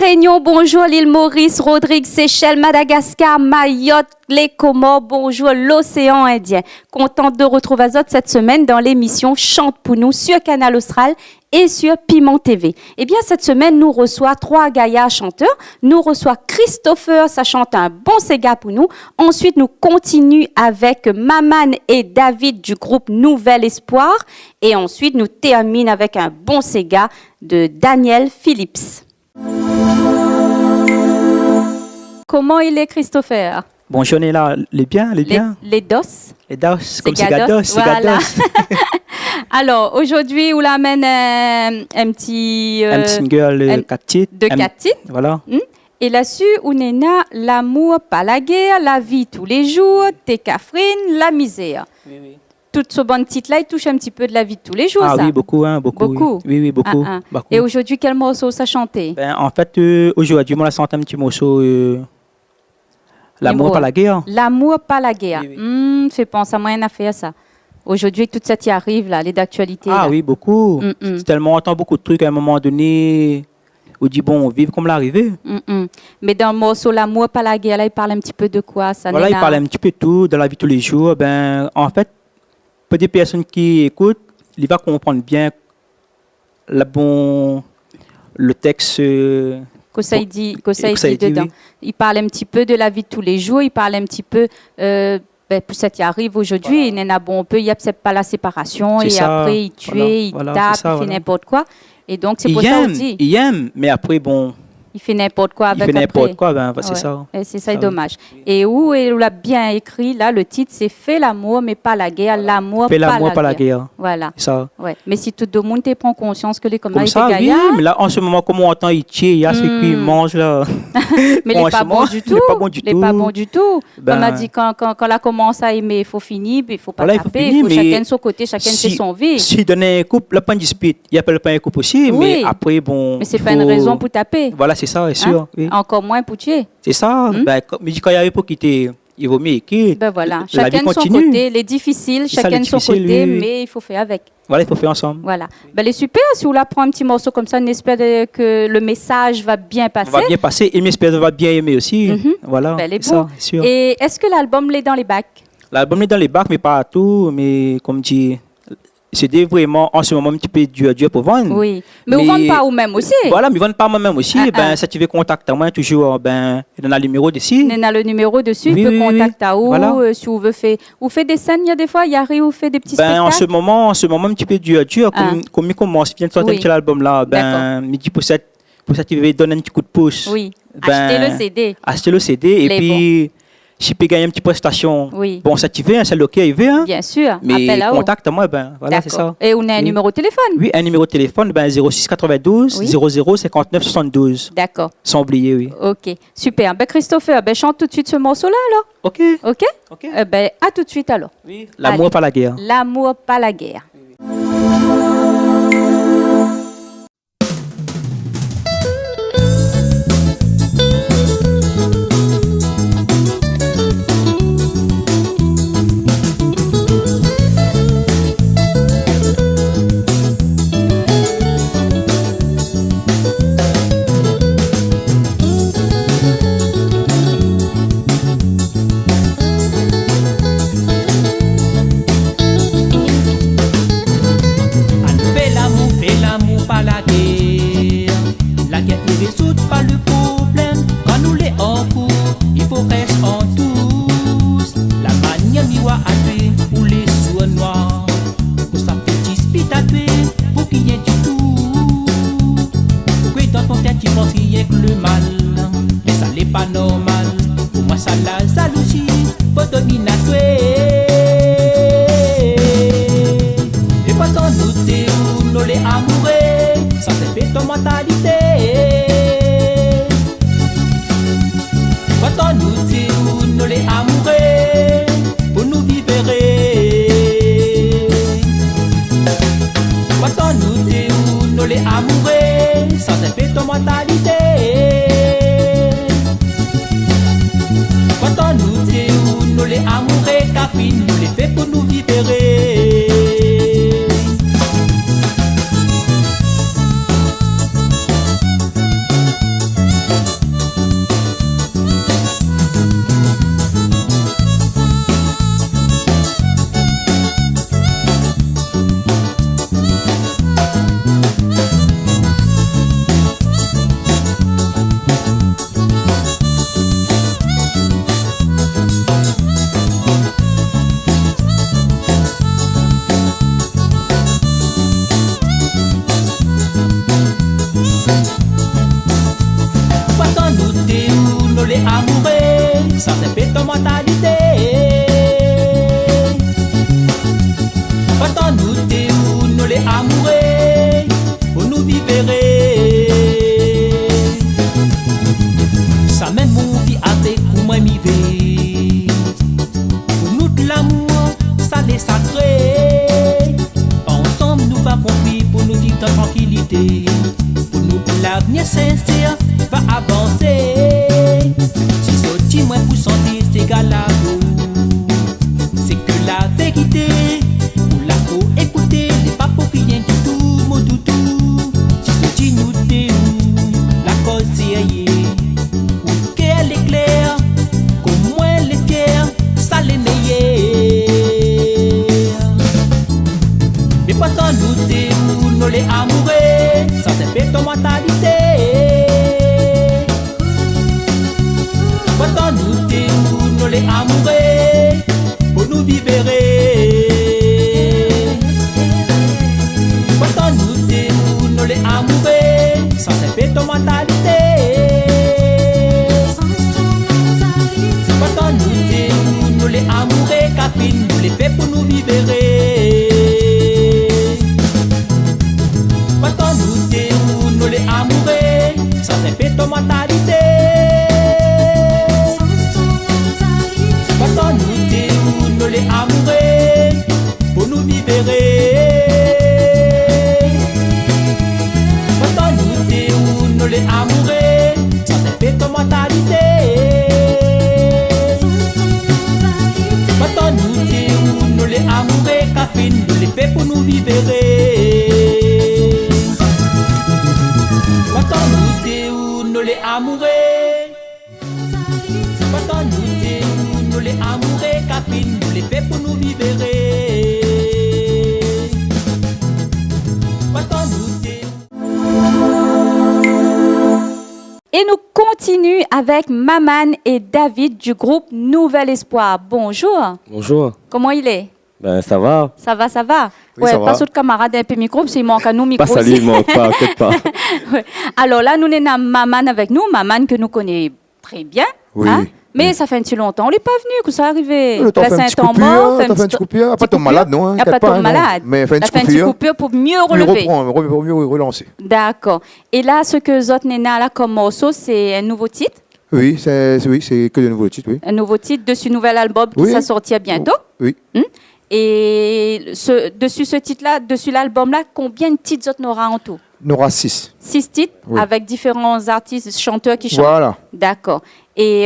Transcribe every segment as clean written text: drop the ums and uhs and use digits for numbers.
Réunion, bonjour l'île Maurice, Rodrigue, Seychelles, Madagascar, Mayotte, les Comores, bonjour l'océan Indien. Contente de retrouver Azot cette semaine dans l'émission Chante pour nous sur Canal Austral et sur Piment TV. Eh bien, cette semaine, nous reçoit 3 gaillards chanteurs. Nous reçoit Christopher, ça chante un bon Sega pour nous. Ensuite, nous continuons avec Maman et David du groupe Nouvel Espoir. Et ensuite, nous terminons avec un bon Sega de Daniel Phillips. Comment il est, Christopher? Bonjour, on est là. Les biens. Les dos. Les dos, comme c'est gados. Voilà. Alors, aujourd'hui, on l'amène un petit... un single 4 titres. De 4 titres. Voilà. Et là-dessus, on est là, l'amour, pas la guerre, la vie tous les jours, tes cafrines, la misère. Oui. Tout ce bon titre-là, il touche un petit peu de la vie de tous les jours, ça. ça. Oui, beaucoup. Oui, beaucoup. beaucoup. Et aujourd'hui, quel morceau ça chantait? En fait, aujourd'hui, moi, je chante un petit morceau... L'amour, pas la guerre. L'amour, pas la guerre. Oui. Fait penser à moi une affaire, ça. Aujourd'hui, tout ça qui arrive, là, les d'actualité. Ah là. oui, beaucoup. C'est tellement, on entend beaucoup de trucs à un moment donné... On dit, bon, vive comme l'arrivée. Mais dans le morceau L'amour, pas la guerre, là, il parle un petit peu de quoi, ça? Voilà, il parle un petit peu de tout, dans la vie de tous les jours. En fait, pour des personnes qui écoutent, il va comprendre bien le texte. Que ça dit dedans. Oui. Il parle un petit peu de la vie de tous les jours, il parle un petit peu pour ça qui arrive aujourd'hui, il y a bon peu, il n'y a peut-être pas la séparation, et ça. après il tue, il tape, il fait n'importe quoi. Et donc c'est pour ça qu'on dit. Il aime, mais après bon. Il fait n'importe quoi avec. Il fait n'importe quoi, c'est ouais. ça. Et c'est ça, dommage. Oui. Et où il l'a bien écrit, là, le titre, c'est Fais l'amour, mais pas la guerre. L'amour, pas la guerre. Voilà. Ça. Ouais. Mais si tout le monde prend conscience que les comme ça, oui, mais là, en ce moment, comme on entend, il tue, il y a ceux qui mangent, là. Mais il n'est pas bon du tout. Il n'est pas bon du tout. Comme on a dit, quand la commence à aimer, il faut finir, il ne faut pas taper, il faut chacun de son côté, chacun de son vie. Si donne un couple, le pain dispute, il n'y a pas le pain couple aussi, mais après, bon. Mais ce n'est pas une raison pour taper. Voilà, c'est ça, c'est sûr. Encore moins pour tuer. C'est ça. Mais quand il y avait pour quitter, il vaut mieux quitter. Voilà. Chacun de son côté, les difficiles, chacun de son côté, mais il faut faire avec. Voilà, il faut faire ensemble. Voilà. Les super, si vous la prenez un petit morceau comme ça, on espère que le message va bien passer. Va bien passer et j'espère va bien aimer aussi. Voilà. C'est ça, sûr. Et est-ce que l'album est dans les bacs? L'album est dans les bacs, mais pas tout. Mais comme dit... C'est vraiment en ce moment un petit peu dur pour vendre. Oui, mais on ne vend pas vous-même aussi. Voilà, mais on ne vend pas moi-même aussi. Si tu veux contacter moi, toujours, il y a le numéro dessus. Il y a le numéro dessus, il peut contacter à vous. Voilà. Si vous voulez faire. Vous faites des scènes, il y a des fois, il y a rien, vous faites des petits spectacles. En ce moment, un petit peu dur. Comme il commence, vient de sortir un petit album là. Il dit pour ça, tu veux donner un petit coup de pouce. Oui, achetez le CD. Achetez le CD et puis. Si tu peux gagner une petite prestation, bon, ça tu veux, c'est le cas, il veut. Bien sûr, mais contacte-moi, voilà, c'est ça. Et on a un numéro de téléphone? Oui, un numéro de téléphone, 06 92 00 59 72. D'accord. Sans oublier, oui. Ok, super. Christopher, chante tout de suite ce morceau-là, alors. Ok. À tout de suite, alors. Oui. L'amour, pas la guerre. L'amour, pas la guerre. fait ton mentalité. Pourtant nous t'es où nous les amoureux, pour nous vivre. Ça mène mon vie avec ou moi m'y vais. Pour nous de l'amour, ça les sacré. Ensemble nous va compris pour nous vivre en tranquillité. Pour nous l'avenir sincère va avancer. Si sorti moins pour sentir c'est égal à vous. C'est que la vérité, pour la faut écouter, c'est pas pour rien du tout, mon toutou. Si sorti nous t'es où, la cause c'est ailleurs. Ou qu'elle est claire, comme moi les fiers, ça les meilleurs. Mais pourtant nous t'es où, nous les amoureux, ça c'est fait ton mentalité. Pourtant nous t'es où, nous les amoureux, pour nous vivre. Pourtant nous t'es où, nous les amoureux, ça c'est fait ton mentalité. Pourtant nous t'es où, nous les amoureux, capine, nous les fait pour nous vivre. Pourtant nous t'es où, nous les amoureux, ça c'est fait ton mentalité. Pourtant nous t'es où, nous les amoureux, pour nous vivre. Pourtant nous t'es où, nous les amoureux, ça c'est fait ton mentalité. Pourtant nous t'es où, nous les amoureux, capine, nous les fait pour nous vivre. Pourtant nous t'es où, nous les amoureux. Pourtant nous t'es où, nous les amoureux, capine, nous les fait pour nous vivre. Pourtant nous t'es Et nous continuons avec Maman et David du groupe Nouvel Espoir. Bonjour. Bonjour. Comment il est? Ben ça va. Ça va, ça va. Oui, Ouais, ça pas va. sur le camarade un peu micro, parce qu'il manque à nous micro. Pas salut, il manque pas, peut-être pas. Ouais. Alors là, nous avons Maman avec nous, Maman que nous connaissons très bien. Oui. Mais ça fait un petit longtemps, on n'est pas venu, que ça arrivé. Le temps Là, fait c'est un petit coupure, t'as fait un petit coupure. Pas tomber malade, non. Pas tomber malade. Mais fait T'as un fait un petit petit coupure. coupure pour mieux Pour relever. reprendre, pour mieux relancer. D'accord. Et là, ce que Zot Nena là comme morceau, c'est un nouveau titre. Oui, c'est que de nouveaux titres, oui. Un nouveau titre dessus nouvel album qui Oui. va sortir bientôt. Oui. Et dessus ce titre-là, dessus l'album-là, combien de titres Zot n'aura en tout? Il y en aura 6. 6 titres Oui. avec différents artistes, chanteurs qui chantent. Voilà. D'accord. Et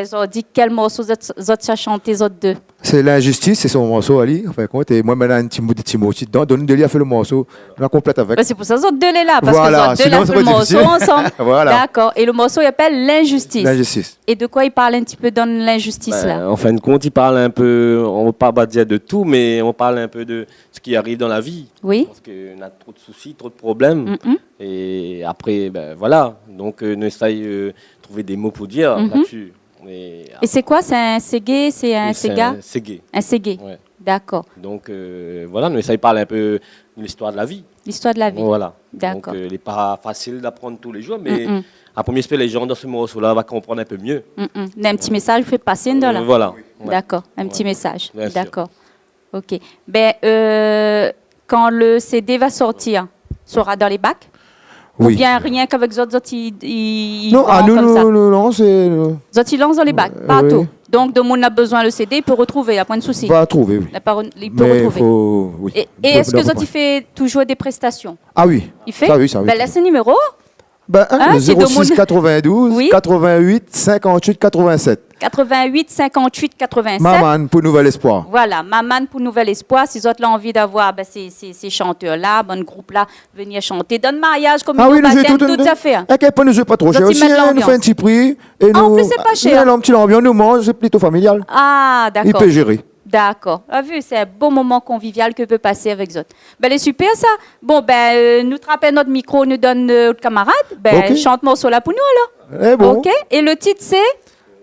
Zot dit quel morceau Zot a chanté Zot deux? C'est l'injustice, c'est son morceau, Ali. Enfin, compte. Et moi, maintenant, un petit mot dedans. Donne Delia a fait le morceau. On la complète avec. Ben, c'est pour ça Zot deux est là, parce Voilà, que Zot deux sinon, a ça fait le va être morceau difficile. ensemble. Voilà. D'accord. Et le morceau il s'appelle L'injustice. L'injustice. Et de quoi il parle un petit peu dans l'injustice là? En fin de compte, il parle un peu, on ne va pas dire de tout, mais on parle un peu de ce qui arrive dans la vie. Oui. Parce qu'on a trop de soucis, trop de problèmes. Mhm. Et après, ben voilà. Donc, on essaye de trouver des mots pour dire là-dessus. Et c'est quoi? C'est un ségué? C'est un séga? C'est gay. Un ségué. Ouais. D'accord. Donc, voilà, on essaye de parler un peu de l'histoire de la vie. L'histoire de la vie. Voilà. D'accord. Donc, il n'est pas facile d'apprendre tous les jours, mais à premier esprit, les gens dans ce morceau-là vont comprendre un peu mieux. Il y a un petit message, vous faites passer dans là. Voilà. Ouais. D'accord, un petit message. Bien sûr. D'accord. Ok. Ben, quand le CD va sortir, sera dans les bacs? Ou Oui. bien rien qu'avec Zot, il Non, vend comme ça? non, c'est. Zot, il lance dans les bacs, partout. oui. Donc, de monde a besoin le CD, il peut retrouver, il n'y a pas de souci. Va trouver, oui. Il peut Mais retrouver. faut. Oui. Et Faut est-ce que d'abord Zot, il fait toujours des prestations? Ah oui. Il fait? Ça, oui, ça, oui. Ben, laisse un numéro. Ben, Hein, c'est de 06 mon- 92 Oui. 88 58 87. 88 58 87. Maman pour Nouvel Espoir. Voilà, Maman pour Nouvel Espoir. Si vous avez envie d'avoir ben, ces chanteurs-là, bon groupe-là, venir chanter. Dans le mariage, comme Ah oui, nous nous baptême, jouons tout à fait. Et qu'elle peut nous jouer pas trop Vous cher y aussi. mettez Nous l'ambiance. fait un petit prix. Et En nous, plus, c'est pas cher. Un petit ambiance, nous mange, c'est plutôt familial. Ah, Il d'accord. peut gérer. D'accord. A vu, c'est un beau moment convivial que peut passer avec Zot. Ben, c'est super ça. Bon, ben, nous trappons notre micro, nous donne notre camarade. Ben, Ok. chante morceau là pour nous alors. Eh bon. OK. Et le titre, c'est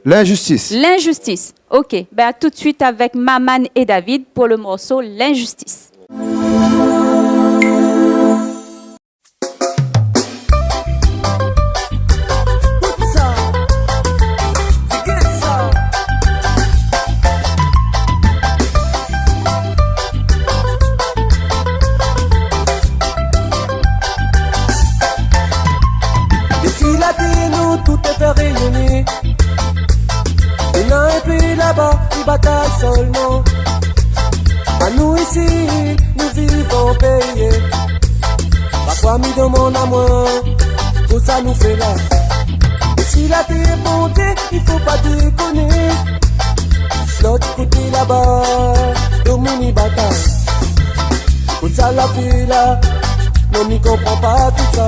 L'injustice. L'injustice. OK. Ben, tout de suite avec Maman et David pour le morceau L'injustice. Non, et puis là-bas, ils bataillent seulement. À nous ici, nous vivons payés. Parfois, me demande à moi, tout ça nous fait là. Et si la terre est montée, il faut pas déconner. L'autre côté là-bas, le monde y bataille. Tout ça la vie là, non, m'y comprend pas tout ça.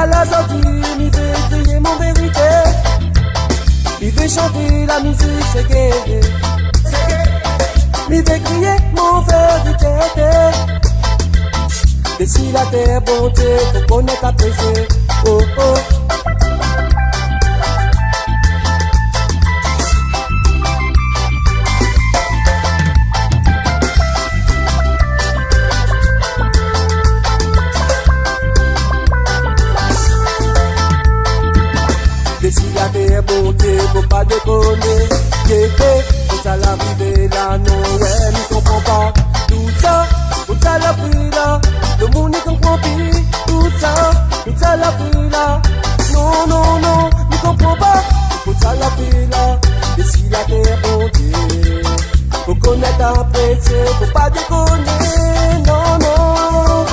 À la sortie, il veut crier mon vérité. Il veut chanter la musique, c'est gay. Il veut crier mon vérité. Et si la terre bonté, faut connaître apprécier. Oh oh. Si la terre bonté, faut pas déconner. Faut ça l'arriver là, non, ouais, n'y comprend pas. Tout ça, faut ça la pris là. Le monde n'y comprend plus. Tout ça la pris là. Non, non, non, n'y comprend pas. Faut ça la pris là. Et si la terre bonté, faut connaître apprécier, faut pas déconner. Non, non.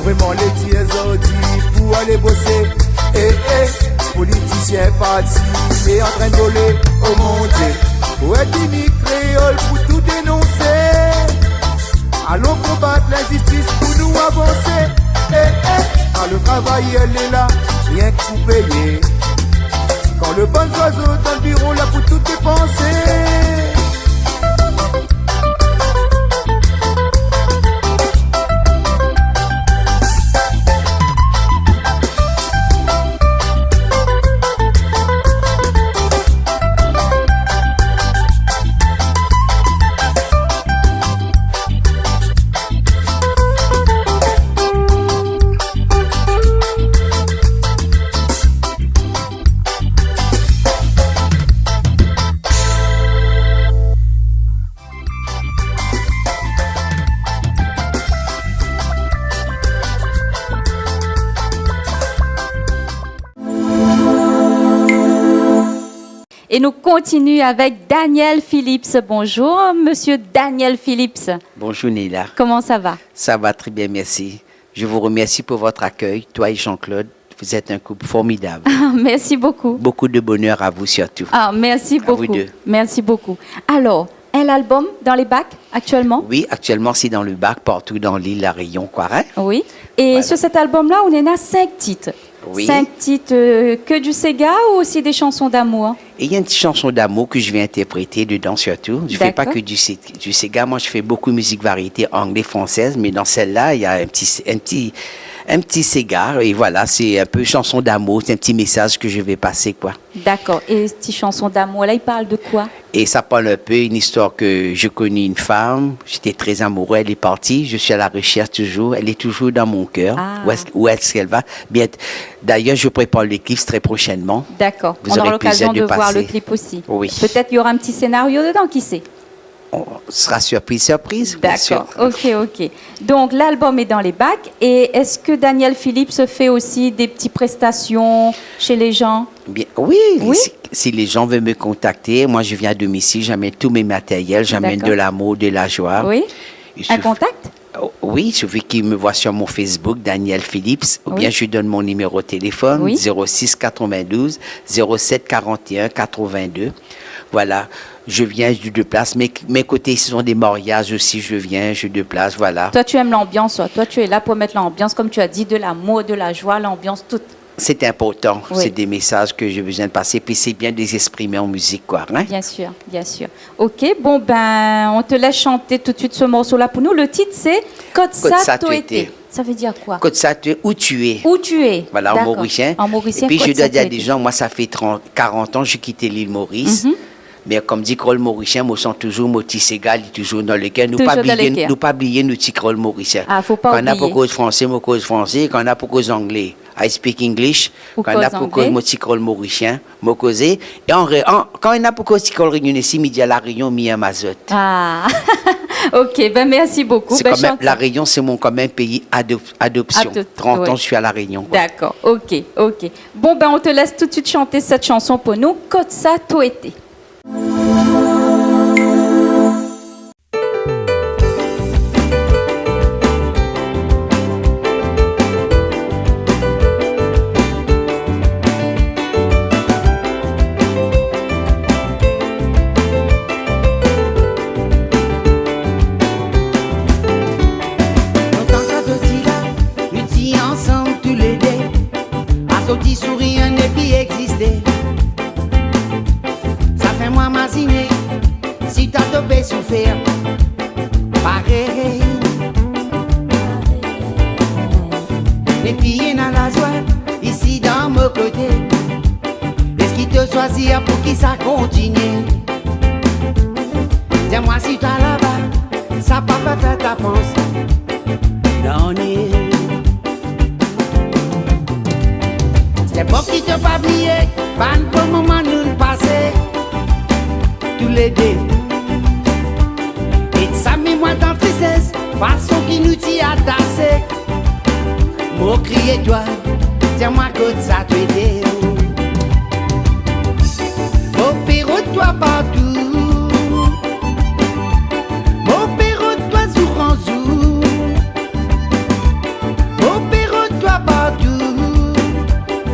Vraiment les tiers ordi pour aller bosser. Politiciens partis et en train de voler. Oh mon Dieu, pour être unique créole pour tout dénoncer. Allons combattre l'injustice pour nous avancer. Quand le travail elle est là, rien que pour payer. Quand le bon oiseau dans le bureau là pour tout dépenser. Et nous continuons avec Daniel Phillips. Bonjour, monsieur Daniel Phillips. Bonjour Néla. Comment ça va? Ça va très bien, merci. Je vous remercie pour votre accueil, toi et Jean-Claude. Vous êtes un couple formidable. Merci beaucoup. Beaucoup de bonheur à vous surtout. Merci À beaucoup. vous deux. Merci beaucoup. Alors, un album dans les bacs actuellement? Oui, actuellement, c'est dans le bac, partout dans l'île La Rayon, Quarin. Oui. Et Voilà. sur cet album-là, on en a 5 titres. Oui. 5 titres que du Sega ou aussi des chansons d'amour? Et il y a une petite chanson d'amour que je vais interpréter dedans surtout. Je ne fais pas que du Sega. Moi, je fais beaucoup de musique variété anglaise, française, mais dans celle-là, il y a un petit Sega. Et voilà, c'est un peu chanson d'amour. C'est un petit message que je vais passer, quoi. D'accord. Et cette chanson d'amour, là, il parle de quoi? Et ça parle un peu une histoire que je connais une femme, j'étais très amoureux, elle est partie, je suis à la recherche toujours, elle est toujours dans mon cœur. Ah. Où est-ce qu'elle va? Bien, d'ailleurs, je prépare le clip très prochainement. D'accord. Vous On aura aurez plaisir l'occasion de de voir le passer. clip aussi. Oui. Peut-être il y aura un petit scénario dedans, qui sait? On sera surprise, bien sûr. D'accord. Ok. Donc, l'album est dans les bacs. Et est-ce que Daniel Phillips fait aussi des petites prestations chez les gens? Bien, oui, Oui. Si les gens veulent me contacter, moi je viens à domicile, j'amène tous mes matériels, j'amène D'accord. de l'amour, de la joie. Oui. Il Un suffit- contact? Oui, il suffit qu'il me voit sur mon Facebook, Daniel Phillips, ou Oui. bien je lui donne mon numéro de téléphone, Oui. 06 92 07 41 82. Voilà, je viens, je déplace. Mes côtés, ce sont des mariages aussi, je viens, je déplace, voilà. Toi, tu aimes l'ambiance. Toi, tu es là pour mettre l'ambiance, comme tu as dit, de l'amour, de la joie, l'ambiance toute. C'est important, Oui. c'est des messages que j'ai besoin de passer, puis c'est bien de les exprimer en musique, quoi. Hein? Bien sûr, bien sûr. Ok, bon, ben, on te laisse chanter tout de suite ce morceau-là pour nous. Le titre, c'est Kotsa Toete. Ça veut dire quoi? Kotsa Toete, où tu es. Où tu es. Voilà, en D'accord. mauricien. En mauricien, Et puis, je Kotsa dois dire à Toete. des gens, moi, ça fait 40 ans, j'ai quitté l'île Maurice. Mhm. Mais comme dit Crol Mauricien, moi, sont toujours Motiségal, toujours dans le cœur. Nous Toujours pas dans le oublier, cœur. nous pas oublier nos petits Crol Mauriciens. Ah, faut pas Quand on a oublier. pour cause français, moi, cause français. Quand on a pour cause anglais, I speak English. Ou Quand on a cause pour anglais. moticole mauricien, mo causé. Et quand on a pour moticole réunion ici, midi à la Réunion, mi à Mazotte. Ah, ok, ben merci beaucoup. C'est Ben, quand même, chante la ça. Réunion, c'est mon quand même pays adoption. 30 ouais. ans, je suis à la Réunion. Quoi. D'accord, ok, ok. Bon, ben on te laisse tout de suite chanter cette chanson pour nous. Côte ça, tout été. Longtemps qu'à petit là, nous dit ensemble tous les deux. À sauter sourire et puis exister. Ça fait moi m'imaginer si t'as tombé souffrir. Pareil. Les filles dans la joie, ici dans mon côté. Est-ce qu'il te choisit pour qui ça continue? Dis-moi si t'as là-bas, ça pas fait ta pense. Non, c'est pas qui te pas oublier, pas un bon moment nous le passer. Tous les deux. Et ça met moi dans tristesse, façon qui nous t'y attaché. Mot crier toi, tiens-moi côte ça te aider. Opère-toi partout. Opère-toi jour en jour. Opère-toi partout.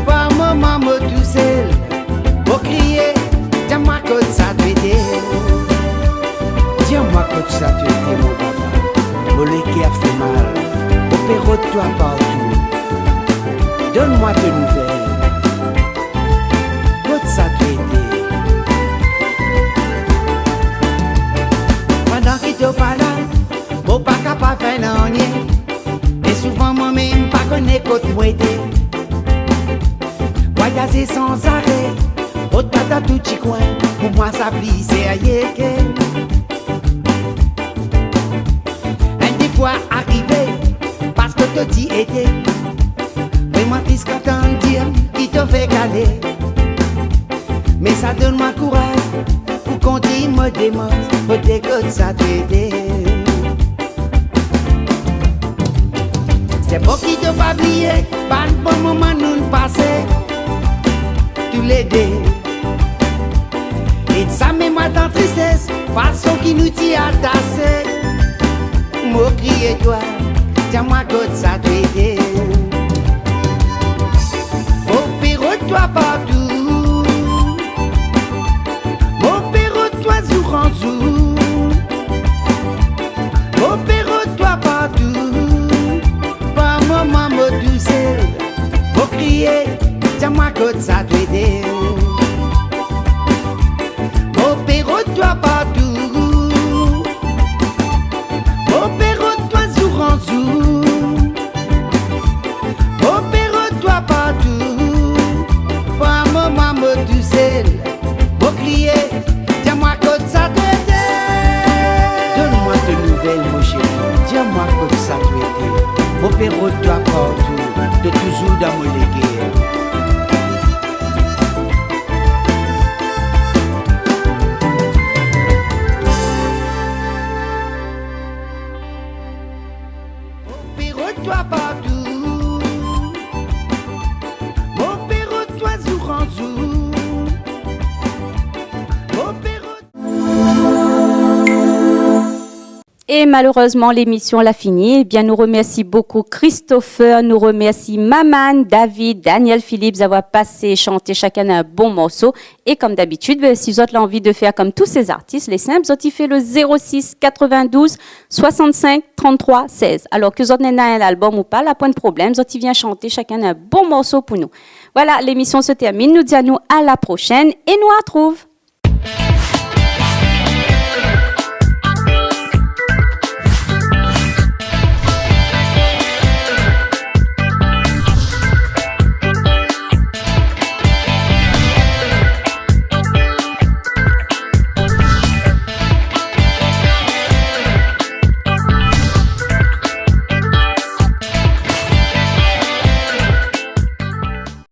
Pas un moment me tout seul. Pour crier, tiens-moi côte ça te aider. Dis-moi que ça te dit, mon papa. Mon lait qui a fait mal. Opère-toi partout. Donne-moi tes nouvelles. Que ça te dit. Pendant qu'il te parle, mon pas capable de faire rien. Et souvent moi-même pas connaît côté moitié. Voyager sans arrêt, autant dans tout petit coin. Pour moi ça plie, c'est ailleurs que. Un des fois arrivé, parce que te dis été. Vraiment triste quand t'en dire qui te fait caler. Mais ça donne moi courage pour qu'on dise me démence. Peut-être que ça t'aide. C'est pour qui te pas oublier, pas un bon moment nous le passer. Tous les deux. Et ça met moi dans tristesse, façon qui nous t'y attaché. Mot crier toi, tiens-moi côte ça t'aide. Opère-toi partout. Opère-toi jour en jour. Opère-toi partout. Pas un moment me tout seul. Pour crier, tiens-moi côte ça t'aide. Opère-toi partout. Opère-toi jour en jour. Opère-toi partout. Pas un moment me tout seul. Pour crier, tiens-moi côte ça t'aide. Donne-moi tes nouvelles, mon chéri. Dis-moi que ça te dit. Opère-toi partout. De toujours dans mon légué. Opère-toi partout. Opère-toi jour en jour. Et malheureusement, l'émission l'a fini. Eh bien, nous remercions beaucoup Christopher, nous remercions Maman, David, Daniel, Philippe d'avoir passé et chanté chacun un bon morceau. Et comme d'habitude, si vous avez envie de faire comme tous ces artistes, les simples, vous avez fait le 06 92 65 33 16. Alors que vous avez un album ou pas, là, point de problème, vous avez bien chanter chacun un bon morceau pour nous. Voilà, l'émission se termine. Nous disons à nous à la prochaine et nous retrouve.